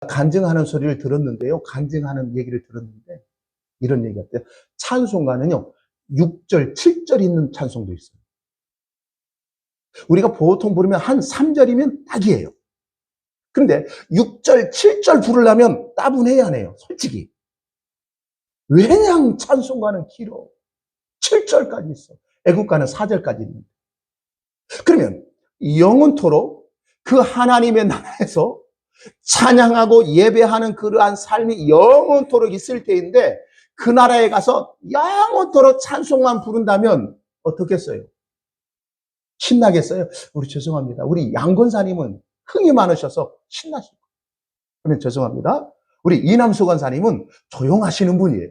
간증하는 소리를 들었는데요. 간증하는 얘기를 들었는데 이런 얘기 같아요. 찬송가는요. 6절, 7절 있는 찬송도 있어요. 우리가 보통 부르면 한 3절이면 딱이에요. 근데 6절, 7절 부르려면 따분해야 하네요. 솔직히. 왜냐 찬송가는 길어. 7절까지 있어. 애국가는 4절까지 있는데. 그러면 영원토록 그 하나님의 나라에서 찬양하고 예배하는 그러한 삶이 영원토록 있을 때인데 그 나라에 가서 영원토록 찬송만 부른다면 어떻겠어요? 신나겠어요? 우리 죄송합니다. 우리 양 권사님은 흥이 많으셔서 신나실 거예요. 그러면 죄송합니다. 우리 이남수 권사님은 조용하시는 분이에요.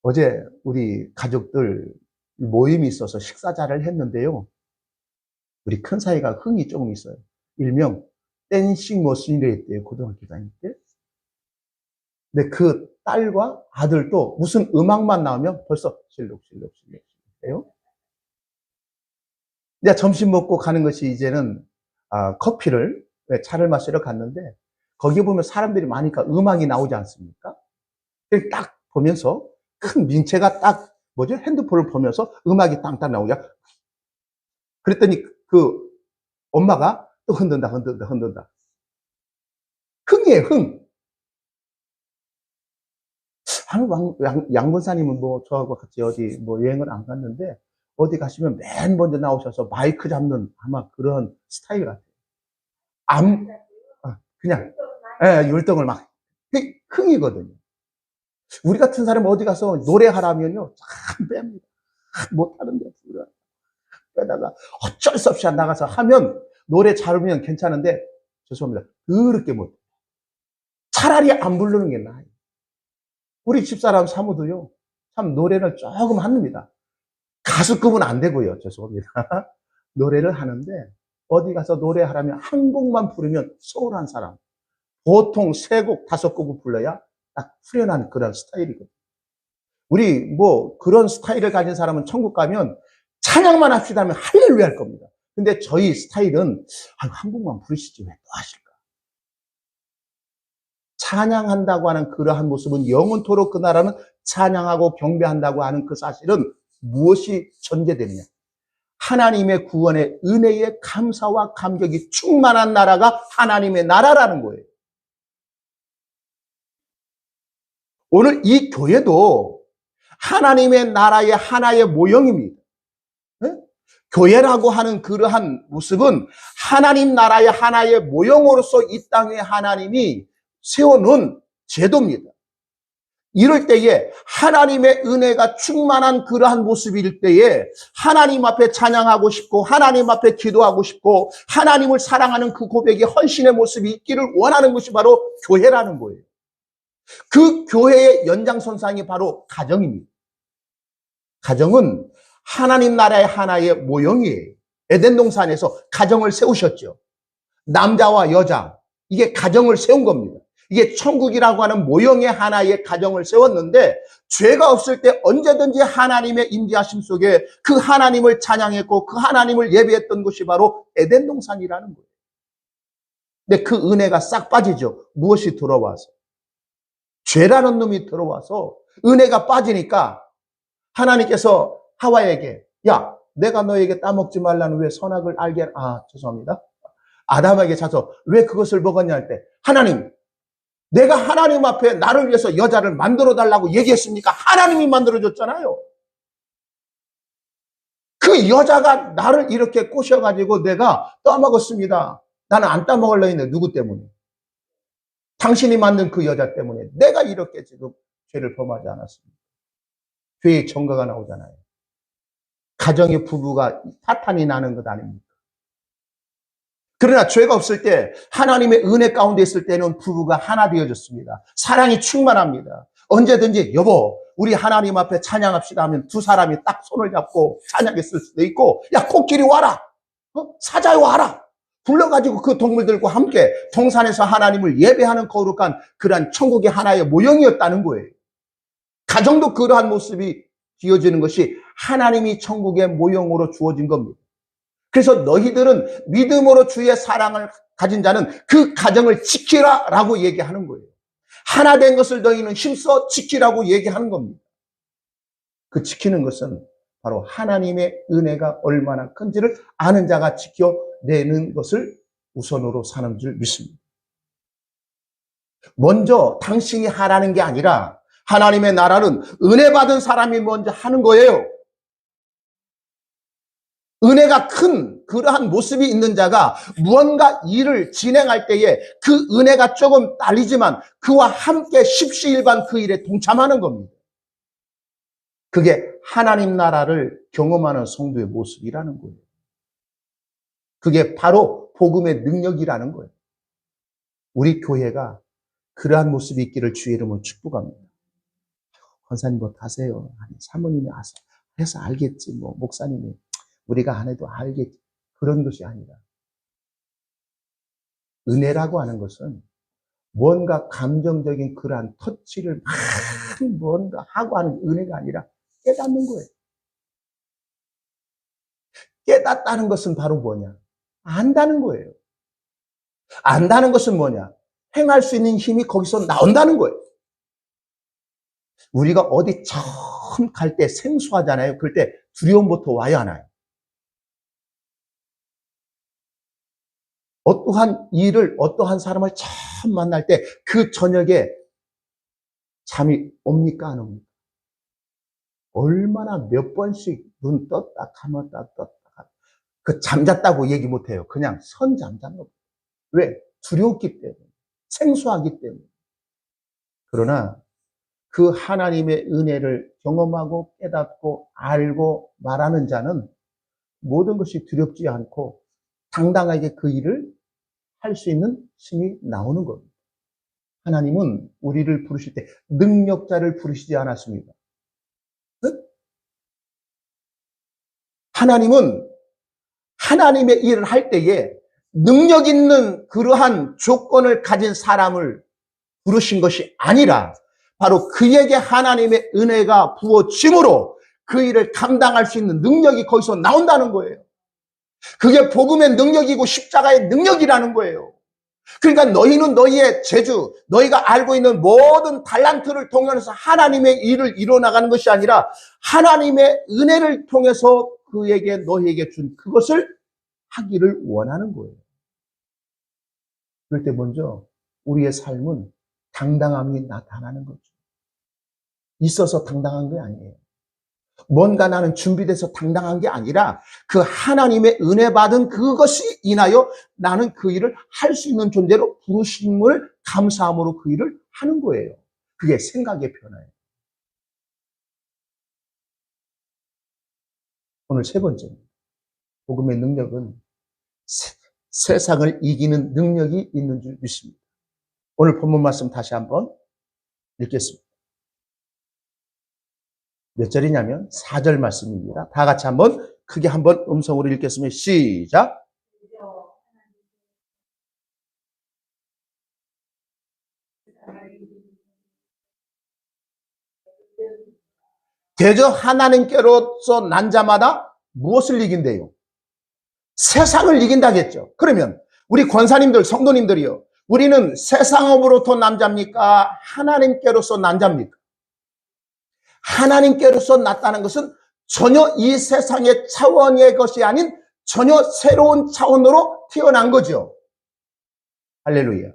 어제 우리 가족들 모임이 있어서 식사자를 했는데요. 우리 큰 사이가 흥이 조금 있어요. 일명 댄싱 머신이라 했대요. 고등학교 다닐 때. 근데 그 딸과 아들도 무슨 음악만 나오면 벌써 실룩실룩 해요. 이제 점심 먹고 가는 것이 이제는 커피를, 차를 마시러 갔는데 거기 보면 사람들이 많으니까 음악이 나오지 않습니까? 딱 보면서 큰 민채가 딱 핸드폰을 보면서 음악이 땅땅 나오냐. 그랬더니 그 엄마가 또 흔든다. 흥이에요, 흥. 양 권사님은 저하고 같이 어디 여행을 안 갔는데 어디 가시면 맨 먼저 나오셔서 마이크 잡는 아마 그런 스타일 같아요. 그냥, 율동을 막, 흥이거든요. 우리 같은 사람 어디 가서 노래하라면요, 참 뺍니다. 못하는데, 빼다가 어쩔 수 없이 나가서 하면, 노래 잘하면 괜찮은데, 죄송합니다. 그렇게 못해. 차라리 안 부르는 게 나아요. 우리 집사람 사모도요, 참 노래를 조금 합니다. 가수급은 안 되고요, 죄송합니다. 노래를 하는데, 어디 가서 노래하라면 한 곡만 부르면 소홀한 사람. 보통 3곡, 5곡을 불러야 딱 후련한 그런 스타일이거든요. 우리 그런 스타일을 가진 사람은 천국 가면 찬양만 합시다 하면 할렐루야 할 겁니다. 근데 저희 스타일은 한 곡만 부르시지 왜 또 하실까? 찬양한다고 하는 그러한 모습은 영원토록 그 나라는 찬양하고 경배한다고 하는 그 사실은 무엇이 전제되느냐? 하나님의 구원의 은혜의 감사와 감격이 충만한 나라가 하나님의 나라라는 거예요. 오늘 이 교회도 하나님의 나라의 하나의 모형입니다. 네? 교회라고 하는 그러한 모습은 하나님 나라의 하나의 모형으로서 이 땅에 하나님이 세워놓은 제도입니다. 이럴 때에 하나님의 은혜가 충만한 그러한 모습일 때에 하나님 앞에 찬양하고 싶고 하나님 앞에 기도하고 싶고 하나님을 사랑하는 그 고백의 헌신의 모습이 있기를 원하는 것이 바로 교회라는 거예요. 그 교회의 연장선상이 바로 가정입니다. 가정은 하나님 나라의 하나의 모형이에요. 에덴 동산에서 가정을 세우셨죠. 남자와 여자, 이게 가정을 세운 겁니다. 이게 천국이라고 하는 모형의 하나의 가정을 세웠는데 죄가 없을 때 언제든지 하나님의 임재하심 속에 그 하나님을 찬양했고 그 하나님을 예배했던 것이 바로 에덴 동산이라는 거예요. 근데 그 은혜가 싹 빠지죠. 무엇이 들어와서? 죄라는 놈이 들어와서 은혜가 빠지니까 하나님께서 하와에게 야, 내가 너에게 따먹지 말라는 왜 선악을 알게 죄송합니다. 아담에게 차서 왜 그것을 먹었냐 할 때 하나님, 내가 하나님 앞에 나를 위해서 여자를 만들어 달라고 얘기했습니까? 하나님이 만들어줬잖아요. 그 여자가 나를 이렇게 꼬셔가지고 내가 따먹었습니다. 나는 안 따먹으려 했는데 누구 때문에? 당신이 만든 그 여자 때문에 내가 이렇게 지금 죄를 범하지 않았습니다. 죄의 정가가 나오잖아요. 가정의 부부가 파탄이 나는 것 아닙니까? 그러나 죄가 없을 때 하나님의 은혜 가운데 있을 때는 부부가 하나 되어졌습니다. 사랑이 충만합니다. 언제든지 여보 우리 하나님 앞에 찬양합시다 하면 두 사람이 딱 손을 잡고 찬양했을 수도 있고 야 코끼리 와라 사자야 와라 불러가지고 그 동물들과 함께 동산에서 하나님을 예배하는 거룩한 그러한 천국의 하나의 모형이었다는 거예요. 가정도 그러한 모습이 지어지는 것이 하나님이 천국의 모형으로 주어진 겁니다. 그래서 너희들은 믿음으로 주의 사랑을 가진 자는 그 가정을 지키라 라고 얘기하는 거예요. 하나 된 것을 너희는 힘써 지키라고 얘기하는 겁니다. 그 지키는 것은 바로 하나님의 은혜가 얼마나 큰지를 아는 자가 지켜내는 것을 우선으로 사는 줄 믿습니다. 먼저 당신이 하라는 게 아니라 하나님의 나라는 은혜 받은 사람이 먼저 하는 거예요. 은혜가 큰 그러한 모습이 있는 자가 무언가 일을 진행할 때에 그 은혜가 조금 딸리지만 그와 함께 십시일반 그 일에 동참하는 겁니다. 그게 하나님 나라를 경험하는 성도의 모습이라는 거예요. 그게 바로 복음의 능력이라는 거예요. 우리 교회가 그러한 모습이 있기를 주의 이름으로 축복합니다. 권사님 뭐 하세요? 아니, 사모님이 해서 알겠지. 뭐 목사님이 우리가 안 해도 알겠지. 그런 것이 아니라 은혜라고 하는 것은 뭔가 감정적인 그러한 터치를 막 뭔가 하고 하는 은혜가 아니라 깨닫는 거예요. 깨닫다는 것은 바로 뭐냐? 안다는 거예요. 안다는 것은 뭐냐? 행할 수 있는 힘이 거기서 나온다는 거예요. 우리가 어디 처음 갈 때 생소하잖아요. 그럴 때 두려움부터 와야 하나요? 어떠한 일을, 어떠한 사람을 처음 만날 때 그 저녁에 잠이 옵니까? 안 옵니까? 얼마나 몇 번씩 눈 떴다 감았다 떴다 그 잠잤다고 얘기 못해요. 그냥 선 잠잔 겁니다. 왜? 두려웠기 때문에. 생소하기 때문에. 그러나 그 하나님의 은혜를 경험하고 깨닫고 알고 말하는 자는 모든 것이 두렵지 않고 당당하게 그 일을 할 수 있는 힘이 나오는 겁니다. 하나님은 우리를 부르실 때 능력자를 부르시지 않았습니다. 하나님은 하나님의 일을 할 때에 능력 있는 그러한 조건을 가진 사람을 부르신 것이 아니라 바로 그에게 하나님의 은혜가 부어짐으로 그 일을 감당할 수 있는 능력이 거기서 나온다는 거예요. 그게 복음의 능력이고 십자가의 능력이라는 거예요. 그러니까 너희는 너희의 재주, 너희가 알고 있는 모든 달란트를 통해서 하나님의 일을 이뤄나가는 것이 아니라 하나님의 은혜를 통해서 그에게 너희에게 준 그것을 하기를 원하는 거예요. 그럴 때 먼저 우리의 삶은 당당함이 나타나는 거죠. 있어서 당당한 게 아니에요. 뭔가 나는 준비돼서 당당한 게 아니라 그 하나님의 은혜 받은 그것이 인하여 나는 그 일을 할 수 있는 존재로 부르심을 감사함으로 그 일을 하는 거예요. 그게 생각의 변화예요. 오늘 세 번째입니다. 복음의 능력은 세상을 이기는 능력이 있는 줄 믿습니다. 오늘 본문 말씀 다시 한번 읽겠습니다. 몇 절이냐면 4절 말씀입니다. 다 같이 한번 크게 한번 음성으로 읽겠습니다. 시작. 대저 하나님께로서 난 자마다 무엇을 이긴대요? 세상을 이긴다겠죠. 그러면 우리 권사님들, 성도님들이요. 우리는 세상으로부터 난 자입니까? 하나님께로서 난 자입니까? 하나님께로서 났다는 것은 전혀 이 세상의 차원의 것이 아닌 전혀 새로운 차원으로 태어난 거죠. 할렐루야.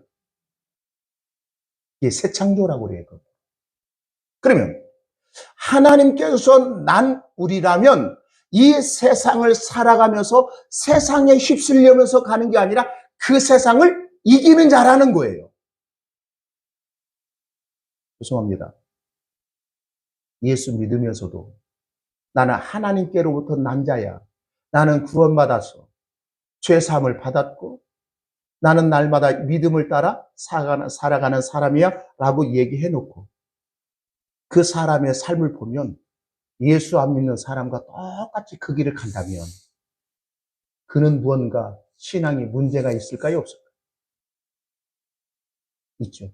이게 새 창조라고 그래요. 그러면 하나님께서 난 우리라면 이 세상을 살아가면서 세상에 휩쓸려면서 가는 게 아니라 그 세상을 이기는 자라는 거예요. 죄송합니다. 예수 믿으면서도 나는 하나님께로부터 난 자야. 나는 구원받아서 죄사함을 받았고 나는 날마다 믿음을 따라 살아가는 사람이야 라고 얘기해놓고 그 사람의 삶을 보면 예수 안 믿는 사람과 똑같이 그 길을 간다면 그는 무언가 신앙에 문제가 있을까요? 없을까요? 있죠.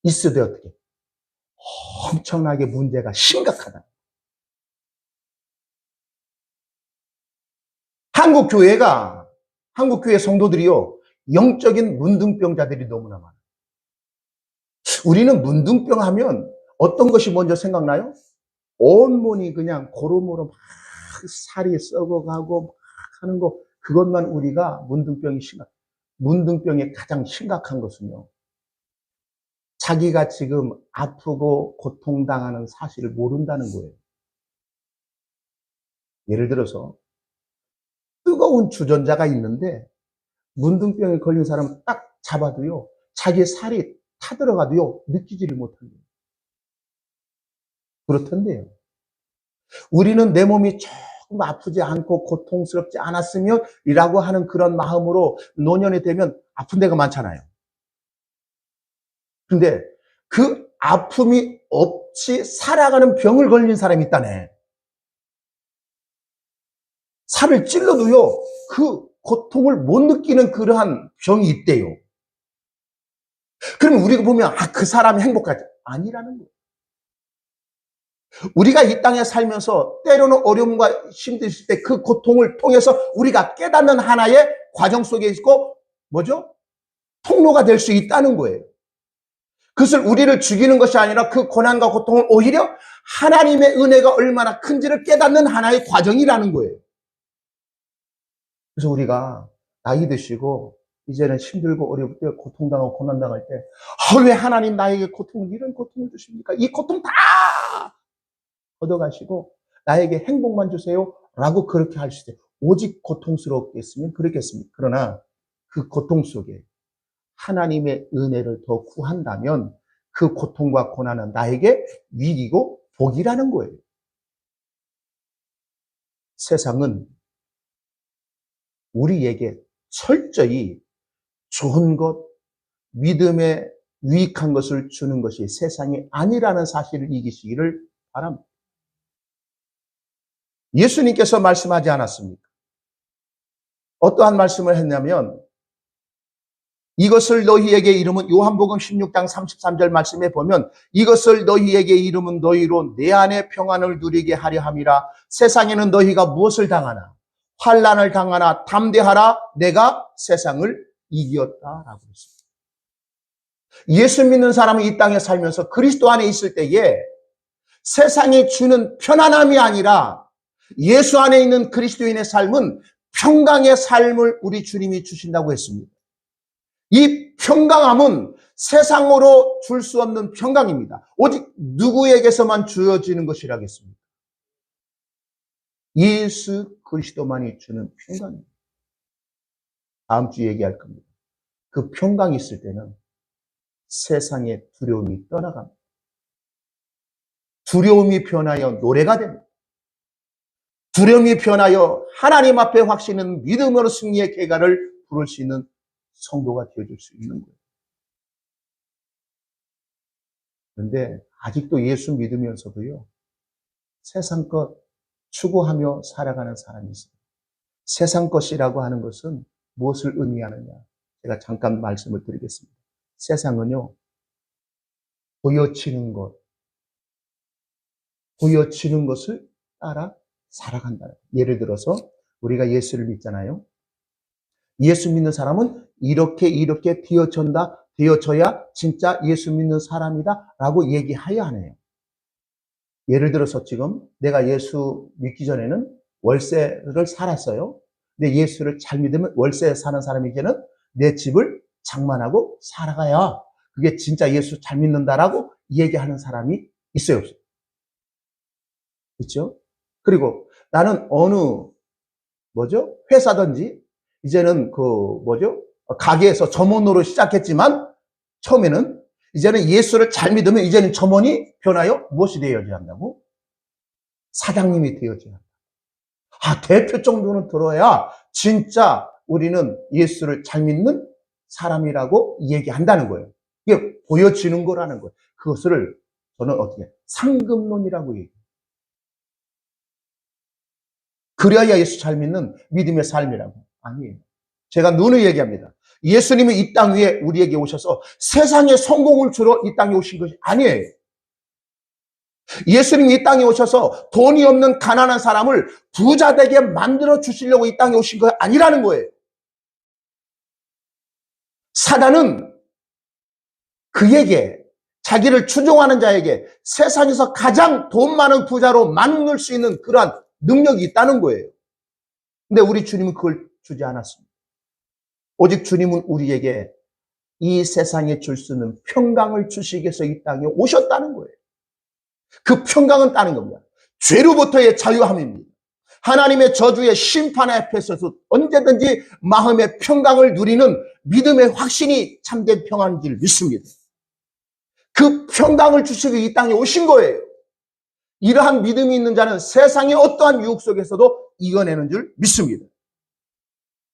있어도 어떻게? 엄청나게 문제가 심각하다. 한국 교회 성도들이요, 영적인 문둥병자들이 너무나 많아요. 우리는 문둥병 하면 어떤 것이 먼저 생각나요? 온몸이 그냥 고루고루 막 살이 썩어가고 막 하는 거, 그것만 우리가 문둥병의 가장 심각한 것은요, 자기가 지금 아프고 고통당하는 사실을 모른다는 거예요. 예를 들어서 뜨거운 주전자가 있는데 문둥병에 걸린 사람을 딱 잡아도요, 자기의 살이 타들어가도요, 느끼지를 못한대요. 그렇던데요. 우리는 내 몸이 조금 아프지 않고 고통스럽지 않았으면 이라고 하는 그런 마음으로 노년이 되면 아픈 데가 많잖아요. 근데 그 아픔이 없이 살아가는 병을 걸린 사람이 있다네. 살을 찔러도요, 그 고통을 못 느끼는 그러한 병이 있대요. 그러면 우리가 보면, 그 사람이 행복하지. 아니라는 거예요. 우리가 이 땅에 살면서 때로는 어려움과 힘들 때 그 고통을 통해서 우리가 깨닫는 하나의 과정 속에 있고, 통로가 될 수 있다는 거예요. 그것을 우리를 죽이는 것이 아니라 그 고난과 고통을 오히려 하나님의 은혜가 얼마나 큰지를 깨닫는 하나의 과정이라는 거예요. 그래서 우리가 나이 드시고 이제는 힘들고 어려울 때, 고통당하고 고난당할 때, 왜 하나님 나에게 이런 고통을 주십니까? 이 고통 다 얻어가시고 나에게 행복만 주세요 라고 그렇게 할 수 있어요. 오직 고통스럽겠으면 그렇겠습니까? 그러나 그 고통 속에 하나님의 은혜를 더 구한다면 그 고통과 고난은 나에게 위기고 복이라는 거예요. 세상은 우리에게 철저히 좋은 것, 믿음에 유익한 것을 주는 것이 세상이 아니라는 사실을 이기시기를 바랍니다. 예수님께서 말씀하지 않았습니까? 어떠한 말씀을 했냐면, 이것을 너희에게 이름은, 요한복음 16장 33절 말씀에 보면, 이것을 너희에게 이름은 너희로 내 안에 평안을 누리게 하려 함이라. 세상에는 너희가 무엇을 당하나 환난을 당하나 담대하라, 내가 세상을 이겼다라고 했습니다. 예수 믿는 사람은 이 땅에 살면서 그리스도 안에 있을 때에 세상이 주는 편안함이 아니라 예수 안에 있는 그리스도인의 삶은 평강의 삶을 우리 주님이 주신다고 했습니다. 이 평강함은 세상으로 줄 수 없는 평강입니다. 오직 누구에게서만 주어지는 것이라겠습니까? 예수 그리스도만이 주는 평강입니다. 다음 주에 얘기할 겁니다. 그 평강이 있을 때는 세상의 두려움이 떠나갑니다. 두려움이 변하여 노래가 됩니다. 두려움이 변하여 하나님 앞에 확신은 믿음으로 승리의 계가를 부를 수 있는 성도가 되어줄 수 있는 거예요. 그런데 아직도 예수 믿으면서도요, 세상 것 추구하며 살아가는 사람이 있어요. 세상 것이라고 하는 것은 무엇을 의미하느냐? 제가 잠깐 말씀을 드리겠습니다. 세상은요, 보여지는 것을 따라 살아간다. 예를 들어서 우리가 예수를 믿잖아요. 예수 믿는 사람은 이렇게 되어져야 진짜 예수 믿는 사람이다 라고 얘기해야 하네요. 예를 들어서 지금 내가 예수 믿기 전에는 월세를 살았어요. 근데 예수를 잘 믿으면 월세 사는 사람이 이제는 내 집을 장만하고 살아가야 그게 진짜 예수 잘 믿는다라고 얘기하는 사람이 있어요, 없어요? 있죠? 그리고 나는 어느 회사든지 이제는 가게에서 점원으로 시작했지만 처음에는 이제는 예수를 잘 믿으면 이제는 점원이 변하여 무엇이 되어져야 한다고? 사장님이 되어져야 한다. 대표 정도는 들어야 진짜 우리는 예수를 잘 믿는 사람이라고 얘기한다는 거예요. 이게 보여지는 거라는 거예요. 그것을 저는 상급론이라고 얘기해요. 그래야 예수 잘 믿는 믿음의 삶이라고. 아니에요. 제가 누누이 얘기합니다. 예수님이 이 땅 위에 우리에게 오셔서 세상의 성공을 주러 이 땅에 오신 것이 아니에요. 예수님이 이 땅에 오셔서 돈이 없는 가난한 사람을 부자 되게 만들어 주시려고 이 땅에 오신 거 아니라는 거예요. 사단은 그에게, 자기를 추종하는 자에게 세상에서 가장 돈 많은 부자로 만들 수 있는 그러한 능력이 있다는 거예요. 근데 우리 주님은 그걸 주지 않았습니다. 오직 주님은 우리에게 이 세상에 줄 수 있는 평강을 주시기 위해서 이 땅에 오셨다는 거예요. 그 평강은 따는 겁니다. 죄로부터의 자유함입니다. 하나님의 저주의 심판 앞에서 언제든지 마음의 평강을 누리는 믿음의 확신이 참된 평안인 줄 믿습니다. 그 평강을 주시기 이 땅에 오신 거예요. 이러한 믿음이 있는 자는 세상의 어떠한 유혹 속에서도 이겨내는 줄 믿습니다.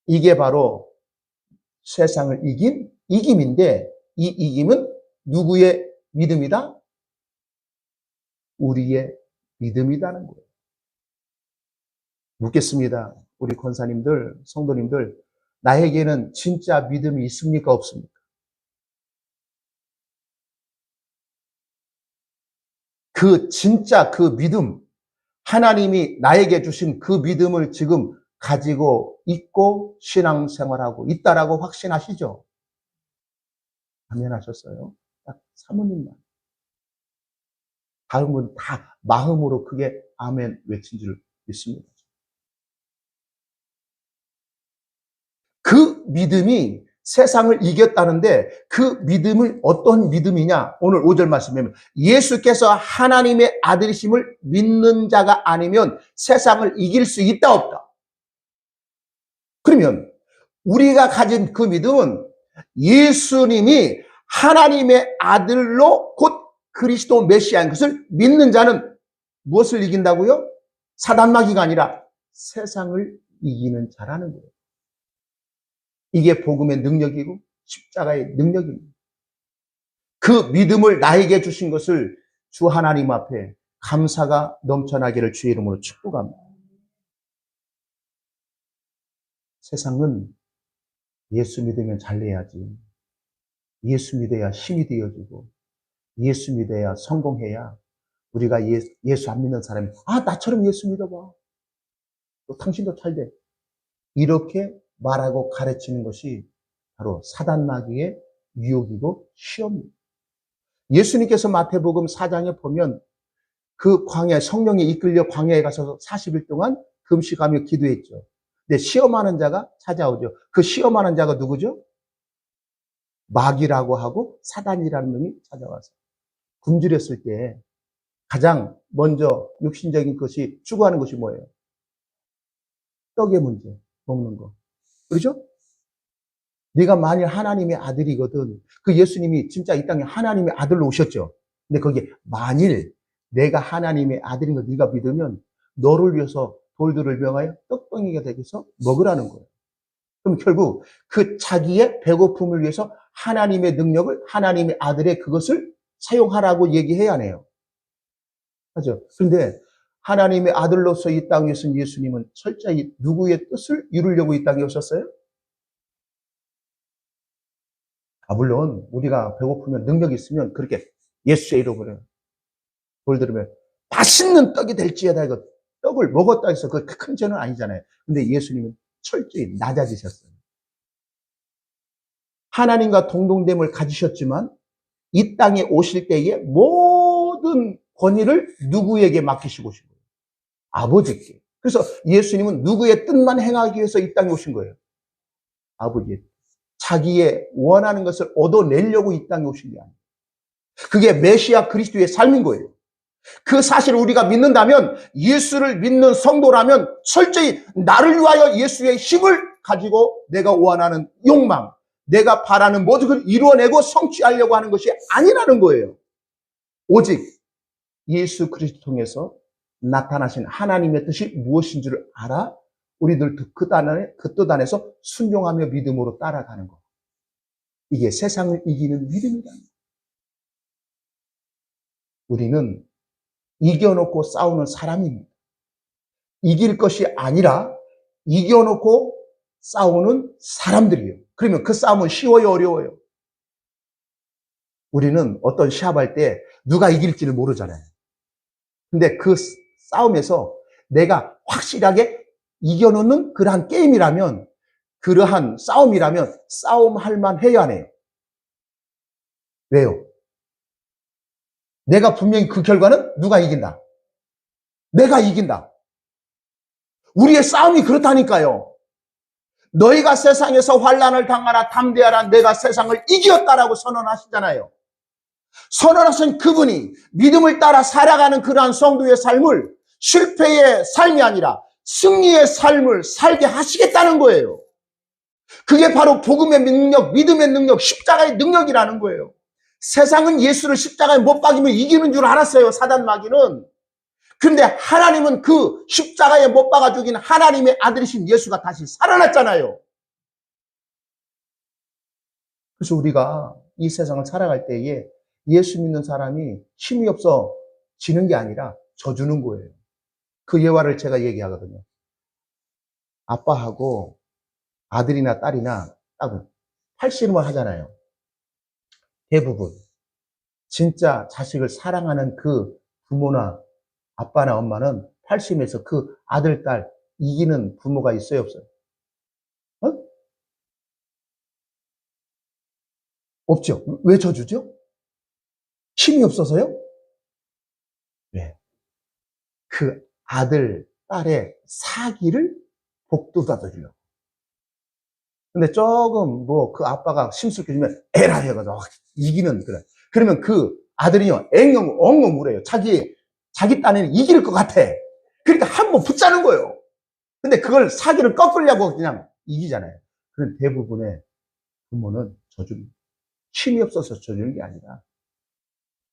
이게 바로 세상을 이긴 이김인데, 이 이김은 누구의 믿음이다? 우리의 믿음이라는 거예요. 묻겠습니다. 우리 권사님들, 성도님들, 나에게는 진짜 믿음이 있습니까? 없습니까? 그 진짜 그 믿음, 하나님이 나에게 주신 그 믿음을 지금 가지고 있고 신앙생활하고 있다라고 확신하시죠? 아멘 하셨어요? 딱 사모님만. 다른 분 다 마음으로 그게 아멘 외친 줄 믿습니다. 그 믿음이 세상을 이겼다는데, 그 믿음을 어떤 믿음이냐? 오늘 5절 말씀에 예수께서 하나님의 아들이심을 믿는 자가 아니면 세상을 이길 수 있다 없다. 그러면 우리가 가진 그 믿음은 예수님이 하나님의 아들로 곧 그리스도 메시아인 것을 믿는 자는 무엇을 이긴다고요? 사단마귀가 아니라 세상을 이기는 자라는 거예요. 이게 복음의 능력이고 십자가의 능력입니다. 그 믿음을 나에게 주신 것을 주 하나님 앞에 감사가 넘쳐나기를 주의 이름으로 축복합니다. 세상은 예수 믿으면 잘 돼야지, 예수 믿어야 힘이 되어지고, 예수 믿어야 성공해야, 우리가 예수 안 믿는 사람이 나처럼 예수 믿어봐, 또 당신도 잘 돼, 이렇게 말하고 가르치는 것이 바로 사단마귀의 유혹이고 시험입니다. 예수님께서 마태복음 4장에 보면 그 광야, 성령이 이끌려 광야에 가서 40일 동안 금식하며 기도했죠. 근데 시험하는 자가 찾아오죠. 그 시험하는 자가 누구죠? 마귀라고 하고 사단이라는 놈이 찾아와서 굶주렸을 때 가장 먼저 육신적인 것이 추구하는 것이 뭐예요? 떡의 문제, 먹는 거. 그렇죠? 네가 만일 하나님의 아들이거든. 그 예수님이 진짜 이 땅에 하나님의 아들로 오셨죠. 근데 거기에 만일 내가 하나님의 아들인 걸 네가 믿으면 너를 위해서 돌들을 명하여 떡덩이가 되게 해서 먹으라는 거예요. 그럼 결국 그 자기의 배고픔을 위해서 하나님의 능력을, 하나님의 아들의 그것을 사용하라고 얘기해야 하네요. 맞죠? 그런데 하나님의 아들로서 이 땅에 오신 예수님은 철저히 누구의 뜻을 이루려고 이 땅에 오셨어요? 물론 우리가 배고프면 능력이 있으면 그렇게 예수의 이름으로 돌 들으면 맛있는 떡이 될지어다, 이거 떡을 먹었다 해서 그 큰 죄는 아니잖아요. 근데 예수님은 철저히 낮아지셨어요. 하나님과 동등됨을 가지셨지만 이 땅에 오실 때에 모든 권위를 누구에게 맡기시고 오신 거예요? 아버지께. 그래서 예수님은 누구의 뜻만 행하기 위해서 이 땅에 오신 거예요? 아버지의 뜻. 자기의 원하는 것을 얻어내려고 이 땅에 오신 게 아니에요. 그게 메시아 그리스도의 삶인 거예요. 그 사실을 우리가 믿는다면, 예수를 믿는 성도라면 철저히 나를 위하여 예수의 힘을 가지고 내가 원하는 욕망, 내가 바라는 모든 걸 이루어내고 성취하려고 하는 것이 아니라는 거예요. 오직 예수 그리스도 통해서 나타나신 하나님의 뜻이 무엇인 줄 알아 우리들 그 뜻 안에서 순종하며 믿음으로 따라가는 것. 이게 세상을 이기는 믿음이다. 우리는 이겨놓고 싸우는 사람입니다. 이길 것이 아니라 이겨놓고 싸우는 사람들이에요. 그러면 그 싸움은 쉬워요, 어려워요? 우리는 어떤 시합할 때 누가 이길지를 모르잖아요. 근데 그 싸움에서 내가 확실하게 이겨놓는 그러한 게임이라면, 그러한 싸움이라면 싸움할 만해야 해요. 왜요? 내가 분명히 그 결과는 누가 이긴다? 내가 이긴다. 우리의 싸움이 그렇다니까요. 너희가 세상에서 환난을 당하라 담대하라 내가 세상을 이겼다라고 선언하시잖아요. 선언하신 그분이 믿음을 따라 살아가는 그러한 성도의 삶을 실패의 삶이 아니라 승리의 삶을 살게 하시겠다는 거예요. 그게 바로 복음의 능력, 믿음의 능력, 십자가의 능력이라는 거예요. 세상은 예수를 십자가에 못 박이면 이기는 줄 알았어요, 사단 마귀는. 근데 하나님은 그 십자가에 못 박아 죽인 하나님의 아들이신 예수가 다시 살아났잖아요. 그래서 우리가 이 세상을 살아갈 때에 예수 믿는 사람이 힘이 없어 지는 게 아니라 져주는 거예요. 그 예화를 제가 얘기하거든요. 아빠하고 아들이나 딸이나 딱 팔씨름을 하잖아요. 대부분 진짜 자식을 사랑하는 그 부모나 아빠나 엄마는 팔씨름에서 그 아들, 딸 이기는 부모가 있어요, 없어요? 어? 없죠. 왜 져주죠? 힘이 없어서요? 네. 그 아들, 딸의 사기를 복돋아주려고. 근데 조금 그 아빠가 심술게 주면 에라 해가지고 이기는 그래. 그러면 그 아들이요 엉엉 울어요. 자기 딴에는 이길 것 같아. 그러니까 한번 붙자는 거예요. 근데 그걸 사기를 꺾으려고 그냥 이기잖아요. 그런 대부분의 부모는 져줍니다. 힘이 없어서 져주는 게 아니라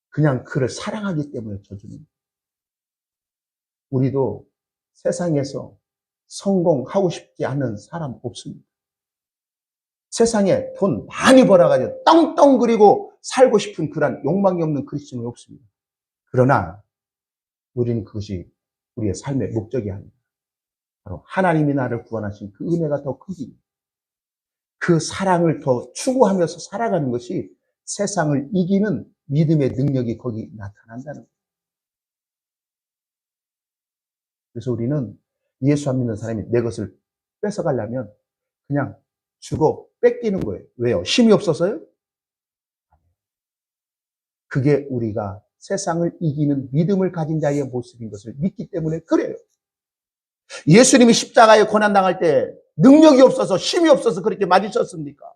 그냥 그를 사랑하기 때문에 져주는 거예요. 우리도 세상에서 성공하고 싶지 않은 사람 없습니다. 세상에 돈 많이 벌어가지고 떵떵거리고 살고 싶은 그런 욕망이 없는 그리스도는 없습니다. 그러나 우리는 그것이 우리의 삶의 목적이 아닙니다. 바로 하나님이 나를 구원하신 그 은혜가 더 크기, 그 사랑을 더 추구하면서 살아가는 것이 세상을 이기는 믿음의 능력이 거기 나타난다는 거예요. 그래서 우리는 예수 안 믿는 사람이 내 것을 뺏어가려면 그냥 주고 뺏기는 거예요. 왜요? 힘이 없어서요? 그게 우리가 세상을 이기는 믿음을 가진 자의 모습인 것을 믿기 때문에 그래요. 예수님이 십자가에 고난당할 때 능력이 없어서 힘이 없어서 그렇게 맞으셨습니까?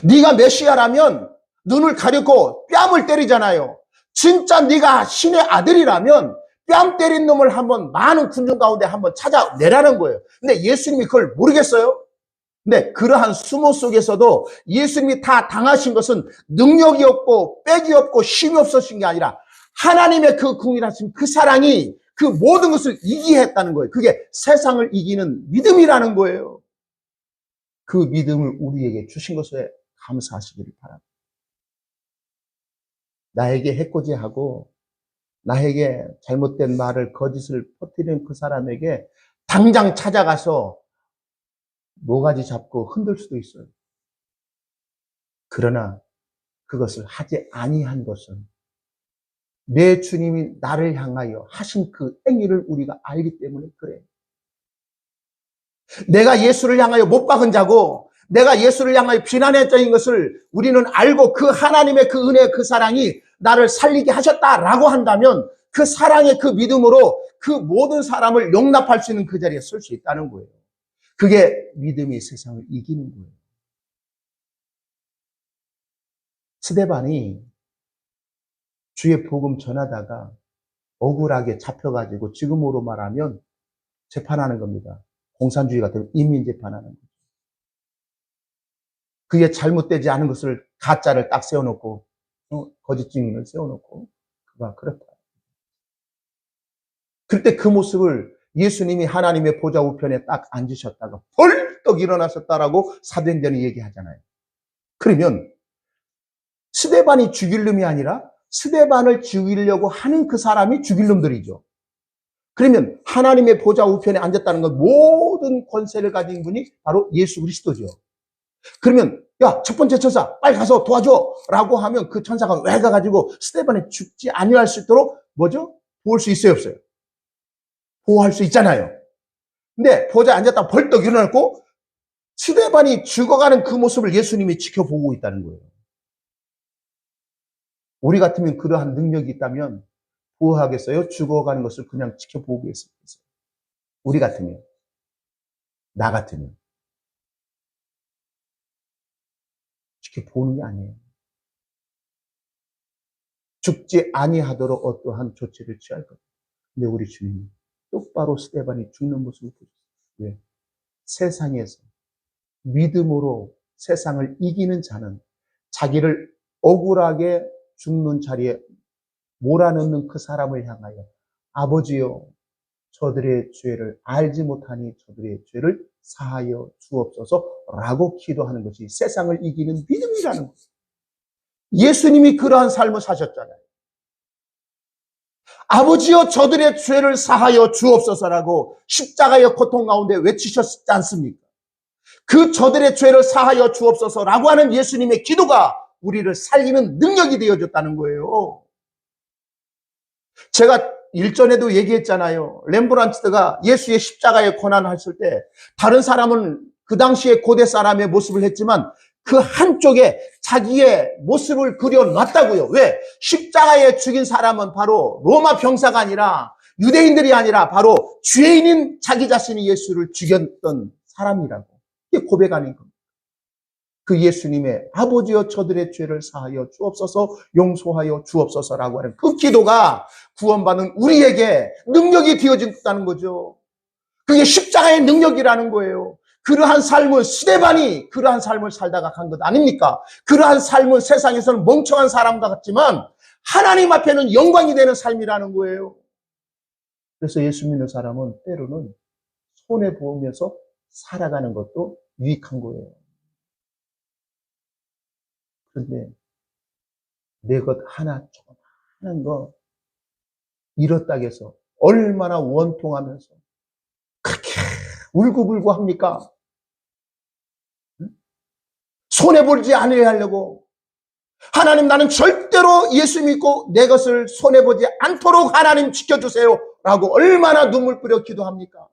네가 메시아라면 눈을 가리고 뺨을 때리잖아요. 진짜 네가 신의 아들이라면 뺨 때린 놈을 한번 많은 군중 가운데 한번 찾아내라는 거예요. 근데 예수님이 그걸 모르겠어요? 근데 그러한 수모 속에서도 예수님이 다 당하신 것은 능력이 없고 빽이 없고 힘이 없으신 게 아니라 하나님의 그 궁일하신 그 사랑이 그 모든 것을 이기게 했다는 거예요. 그게 세상을 이기는 믿음이라는 거예요. 그 믿음을 우리에게 주신 것에 감사하시기를 바랍니다. 나에게 해코지하고 나에게 잘못된 말을 거짓을 퍼뜨리는 그 사람에게 당장 찾아가서 모가지 잡고 흔들 수도 있어요. 그러나 그것을 하지 아니한 것은 내 주님이 나를 향하여 하신 그 행위를 우리가 알기 때문에 그래요. 내가 예수를 향하여 못 박은 자고 내가 예수를 향하여 비난의 자인 것을 우리는 알고 그 하나님의 그 은혜, 그 사랑이 나를 살리게 하셨다라고 한다면 그 사랑의 그 믿음으로 그 모든 사람을 용납할 수 있는 그 자리에 설 수 있다는 거예요. 그게 믿음이 세상을 이기는 거예요. 스데반이 주의 복음 전하다가 억울하게 잡혀가지고 지금으로 말하면 재판하는 겁니다. 공산주의 같은 인민재판하는 거죠. 그게 잘못되지 않은 것을 가짜를 딱 세워놓고 거짓 증인을 세워놓고 그가 그렇다. 그때 그 모습을 예수님이 하나님의 보좌 우편에 딱 앉으셨다가 벌떡 일어나셨다라고 사도행전이 얘기하잖아요. 그러면 스데반이 죽일 놈이 아니라 스데반을 죽이려고 하는 그 사람이 죽일 놈들이죠. 그러면 하나님의 보좌 우편에 앉았다는 건 모든 권세를 가진 분이 바로 예수 그리스도죠. 그러면 야, 첫 번째 천사 빨리 가서 도와줘 라고 하면 그 천사가 왜 가가지고 스데반이 죽지 아니할 수 있도록 뭐죠? 보호할 수 있어요, 없어요? 보호할 수 있잖아요. 근데 보좌에 앉았다 벌떡 일어났고 스데반이 죽어가는 그 모습을 예수님이 지켜보고 있다는 거예요. 우리 같으면 그러한 능력이 있다면 보호하겠어요? 죽어가는 것을 그냥 지켜보겠어요? 우리 같으면, 나 같으면 지켜보는 게 아니에요. 죽지 아니하도록 어떠한 조치를 취할 것. 근데 우리 주님이 똑바로 스데반이 죽는 모습을 보셨어요. 왜? 세상에서 믿음으로 세상을 이기는 자는 자기를 억울하게 죽는 자리에 몰아넣는 그 사람을 향하여 아버지여 저들의 죄를 알지 못하니 저들의 죄를 사하여 주옵소서라고 기도하는 것이 세상을 이기는 믿음이라는 거예요. 예수님이 그러한 삶을 사셨잖아요. 아버지여 저들의 죄를 사하여 주옵소서라고 십자가의 고통 가운데 외치셨지 않습니까? 그 저들의 죄를 사하여 주옵소서라고 하는 예수님의 기도가 우리를 살리는 능력이 되어줬다는 거예요. 제가 일전에도 얘기했잖아요. 렘브란트가 예수의 십자가에 고난했을 때 다른 사람은 그 당시에 고대 사람의 모습을 했지만 그 한쪽에 자기의 모습을 그려놨다고요. 왜? 십자가에 죽인 사람은 바로 로마 병사가 아니라 유대인들이 아니라 바로 죄인인 자기 자신이 예수를 죽였던 사람이라고. 이게 고백 아닌 겁니다. 그 예수님의 아버지여 저들의 죄를 사하여 주옵소서 용서하여 주옵소서라고 하는 그 기도가 구원받는 우리에게 능력이 되어진다는 거죠. 그게 십자가의 능력이라는 거예요. 그러한 삶은 스데반이 그러한 삶을 살다가 간 것 아닙니까? 그러한 삶은 세상에서는 멍청한 사람 같지만 하나님 앞에는 영광이 되는 삶이라는 거예요. 그래서 예수 믿는 사람은 때로는 손해보면서 살아가는 것도 유익한 거예요. 그런데 내 것 하나 조그마한 거 잃었다고 해서 얼마나 원통하면서 그렇게 울고불고 합니까? 손해보지 않아야 하려고 하나님 나는 절대로 예수 믿고 내 것을 손해보지 않도록 하나님 지켜주세요 라고 얼마나 눈물 뿌려 기도합니까?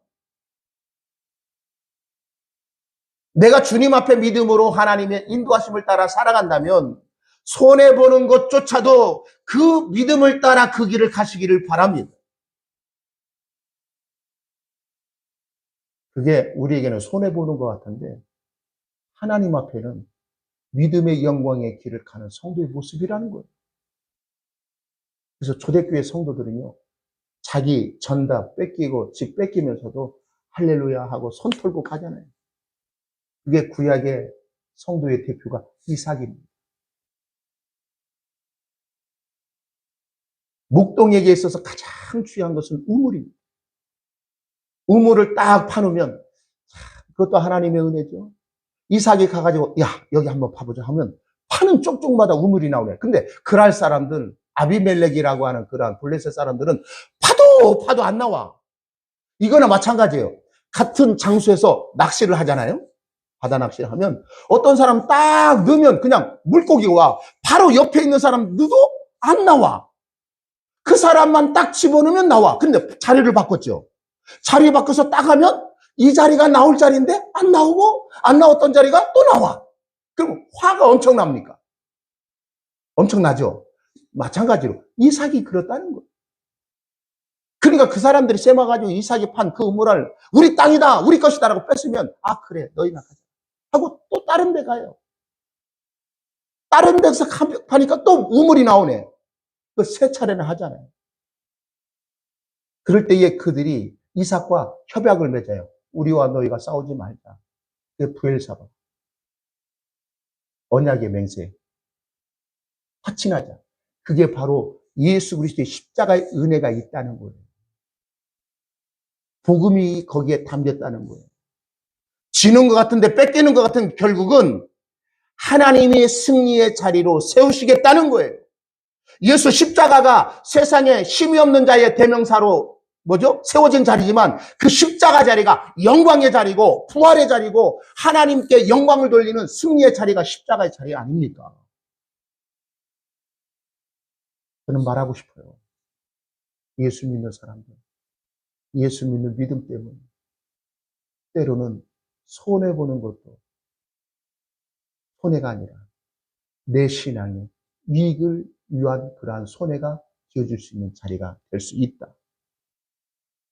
내가 주님 앞에 믿음으로 하나님의 인도하심을 따라 살아간다면 손해보는 것조차도 그 믿음을 따라 그 길을 가시기를 바랍니다. 그게 우리에게는 손해보는 것 같은데 하나님 앞에는 믿음의 영광의 길을 가는 성도의 모습이라는 거예요. 그래서 초대교회 성도들은요, 자기 전다 뺏기고 집 뺏기면서도 할렐루야 하고 손 털고 가잖아요. 그게 구약의 성도의 대표가 이삭입니다. 묵동에게 있어서 가장 중요한 것은 우물입니다. 우물을 딱 파놓으면 그것도 하나님의 은혜죠. 이삭이 가가지고 야 여기 한번 파보자 하면 파는 쪽쪽마다 우물이 나오네. 근데 그랄 사람들 아비멜렉이라고 하는 그런 블레셋 사람들은 파도 안 나와. 이거나 마찬가지예요. 같은 장소에서 낚시를 하잖아요. 바다 낚시를 하면 어떤 사람 딱 넣으면 그냥 물고기가 와. 바로 옆에 있는 사람 넣어도 안 나와. 그 사람만 딱 집어넣으면 나와. 근데 자리를 바꿨죠. 자리 바꿔서 딱 하면 이 자리가 나올 자리인데 안 나오고 안 나왔던 자리가 또 나와. 그럼 화가 엄청납니까? 엄청나죠? 마찬가지로 이삭이 그렇다는 거예요. 그러니까 그 사람들이 쎄마가지고 이삭이 판 그 우물을 우리 땅이다 우리 것이다 라고 뺐으면 아 그래 너희나 가자 하고 또 다른 데 가요. 다른 데서 파니까 또 우물이 나오네. 그 세 차례나 하잖아요. 그럴 때에 그들이 이삭과 협약을 맺어요. 우리와 너희가 싸우지 말자. 그게 부엘사바. 언약의 맹세. 화친하자. 그게 바로 예수 그리스도의 십자가의 은혜가 있다는 거예요. 복음이 거기에 담겼다는 거예요. 지는 것 같은데 뺏기는 것 같은 결국은 하나님이 승리의 자리로 세우시겠다는 거예요. 예수 십자가가 세상에 힘이 없는 자의 대명사로 세워진 자리지만 그 십자가 자리가 영광의 자리고 부활의 자리고 하나님께 영광을 돌리는 승리의 자리가 십자가의 자리 아닙니까? 저는 말하고 싶어요. 예수 믿는 사람들, 예수 믿는 믿음 때문에 때로는 손해보는 것도 손해가 아니라 내 신앙에 이익을 위한 그러한 손해가 지어질 수 있는 자리가 될 수 있다.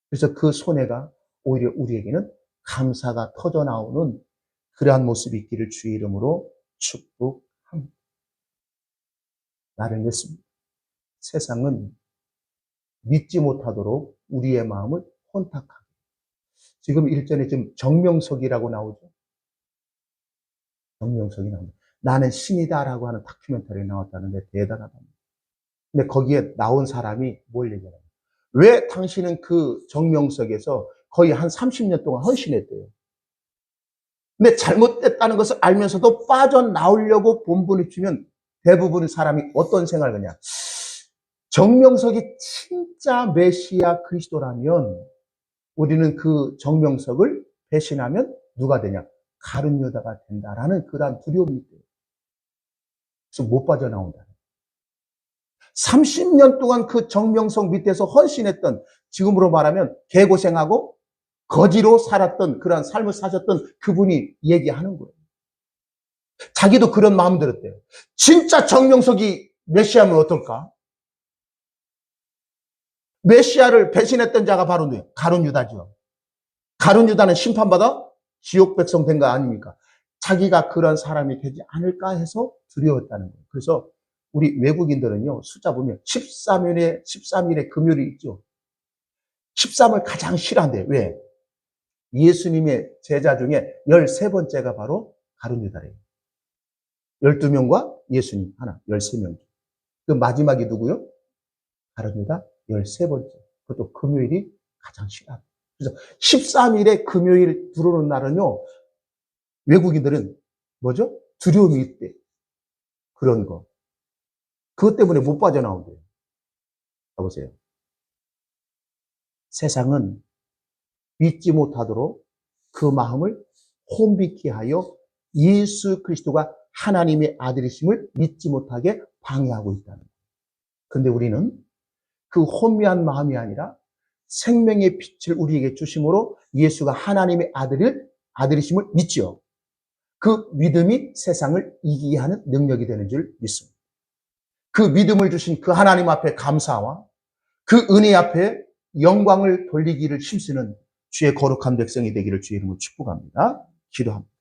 그래서 그 손해가 오히려 우리에게는 감사가 터져나오는 그러한 모습이 있기를 주의 이름으로 축복합니다. 나를 믿습니다. 세상은 믿지 못하도록 우리의 마음을 혼탁하게. 지금 일전에 지금 정명석이라고 나오죠. 정명석이 나옵니다. 나는 신이다라고 하는 다큐멘터리에 나왔다는데 대단하답니다. 근데 거기에 나온 사람이 뭘 얘기하냐. 왜 당신은 그 정명석에서 거의 한 30년 동안 헌신했대요. 근데 잘못됐다는 것을 알면서도 빠져나오려고 본분을 주면 대부분의 사람이 어떤 생각을 하냐. 정명석이 진짜 메시아 그리스도라면 우리는 그 정명석을 배신하면 누가 되냐? 가룟 유다가 된다라는 그러한 두려움이 있대요. 그래서 못 빠져나온다. 30년 동안 그 정명석 밑에서 헌신했던, 지금으로 말하면 개고생하고 거지로 살았던 그러한 삶을 사셨던 그분이 얘기하는 거예요. 자기도 그런 마음 들었대요. 진짜 정명석이 메시아면 어떨까? 메시아를 배신했던 자가 바로 누구예요? 가룟 유다죠. 가룟 유다는 심판받아 지옥 백성 된 거 아닙니까? 자기가 그런 사람이 되지 않을까 해서 두려웠다는 거예요. 그래서 우리 외국인들은요, 숫자 보면 13일에 금요일이 있죠. 13을 가장 싫어한대요. 왜? 예수님의 제자 중에 13번째가 바로 가룟 유다래요. 12명과 예수님 하나, 13명. 그 마지막이 누구요? 가룟 유다 13번째. 그것도 금요일이 가장 싫어합니다. 그래서 13일에 금요일 들어오는 날은요, 외국인들은 뭐죠? 두려움이 있대. 그런 거. 그것 때문에 못 빠져나온대요. 봐보세요. 세상은 믿지 못하도록 그 마음을 혼비케 하여 예수 그리스도가 하나님의 아들이심을 믿지 못하게 방해하고 있다는 거예요. 그런데 우리는 그 혼미한 마음이 아니라 생명의 빛을 우리에게 주심으로 예수가 하나님의 아들이심을 믿죠. 그 믿음이 세상을 이기게 하는 능력이 되는 줄 믿습니다. 그 믿음을 주신 그 하나님 앞에 감사와 그 은혜 앞에 영광을 돌리기를 힘쓰는 주의 거룩한 백성이 되기를 주의 이름으로 축복합니다. 기도합니다.